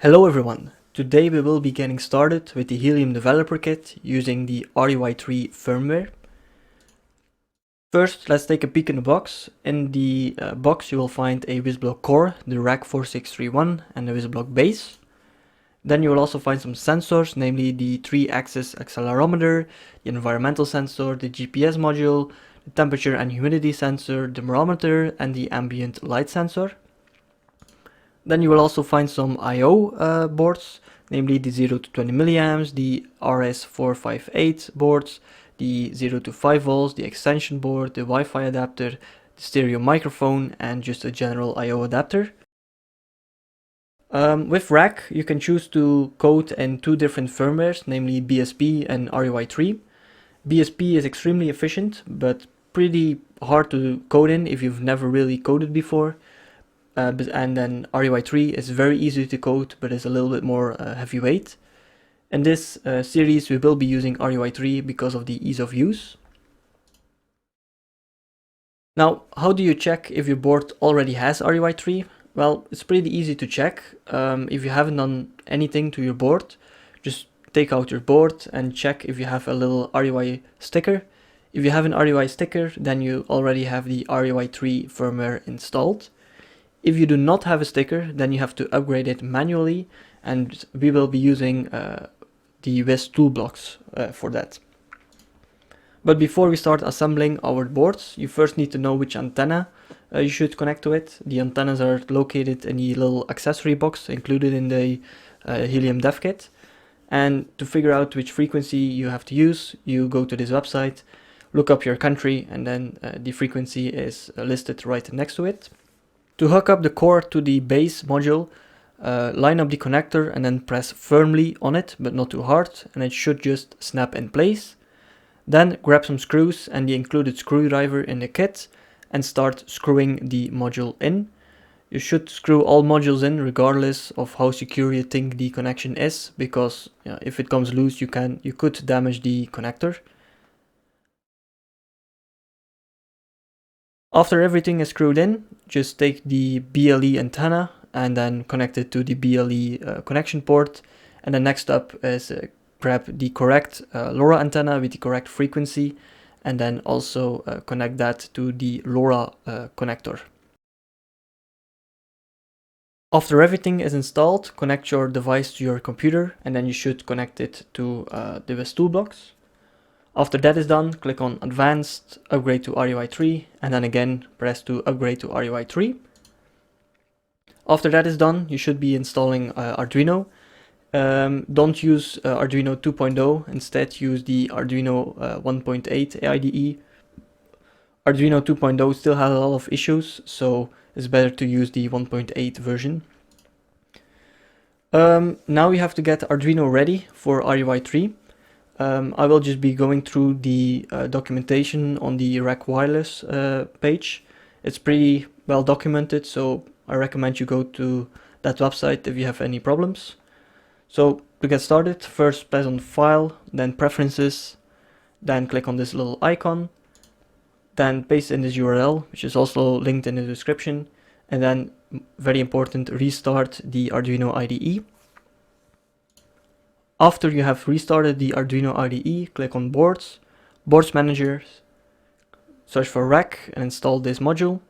Hello everyone, today we will be getting started with the Helium developer kit using the RAK3 firmware. First, let's take a peek in the box. In the box you will find a WISBlock core, the RAK4631 and the WISBlock base. Then you will also find some sensors, namely the 3-axis accelerometer, the environmental sensor, the GPS module, the temperature and humidity sensor, the barometer and the ambient light sensor. Then you will also find some I/O boards, namely the 0 to 20 milliamps, the RS458 boards, the 0 to 5 volts, the extension board, the Wi-Fi adapter, the stereo microphone, and just a general I/O adapter. With RAK, you can choose to code in two different firmwares, namely BSP and RAK3. BSP is extremely efficient, but pretty hard to code in if you've never really coded before. And then RAK3 is very easy to code, but is a little bit more heavyweight. In this series we will be using RAK3 because of the ease of use. Now, how do you check if your board already has RAK3? Well, it's pretty easy to check. If you haven't done anything to your board, just take out your board and check if you have a little RAK sticker. If you have an RAK sticker, then you already have the RAK3 firmware installed. If you do not have a sticker, then you have to upgrade it manually, and we will be using the WIS toolbox for that. But before we start assembling our boards, you first need to know which antenna you should connect to it. The antennas are located in the little accessory box included in the Helium dev kit. And to figure out which frequency you have to use, you go to this website, look up your country, and then the frequency is listed right next to it. To hook up the core to the base module, line up the connector and then press firmly on it, but not too hard, and it should just snap in place. Then grab some screws and the included screwdriver in the kit and start screwing the module in. You should screw all modules in regardless of how secure you think the connection is, because if it comes loose you could damage the connector. After everything is screwed in, just take the BLE antenna and then connect it to the BLE connection port. And then next up is grab the correct LoRa antenna with the correct frequency, and then also connect that to the LoRa connector. After everything is installed, connect your device to your computer, and then you should connect it to the WIS toolbox. After that is done, click on Advanced, upgrade to RAK3, and then again press to upgrade to RAK3. After that is done, you should be installing Arduino. Don't use Arduino 2.0, instead use the Arduino 1.8 IDE. Arduino 2.0 still has a lot of issues, so it's better to use the 1.8 version. Now we have to get Arduino ready for RAK3. I will just be going through the documentation on the RAK Wireless page. It's pretty well documented, so I recommend you go to that website if you have any problems. So to get started, first press on File, then Preferences, then click on this little icon, then paste in this URL, which is also linked in the description, and then, very important, restart the Arduino IDE. After you have restarted the Arduino IDE, click on Boards, Boards Manager, search for RAK and install this module.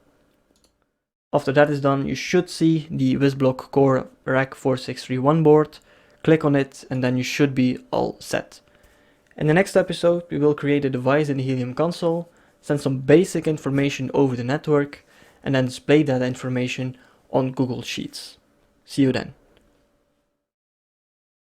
After that is done, you should see the WISBlock core RAK4631 board. Click on it and then you should be all set. In the next episode, we will create a device in the Helium console, send some basic information over the network, and then display that information on Google Sheets. See you then.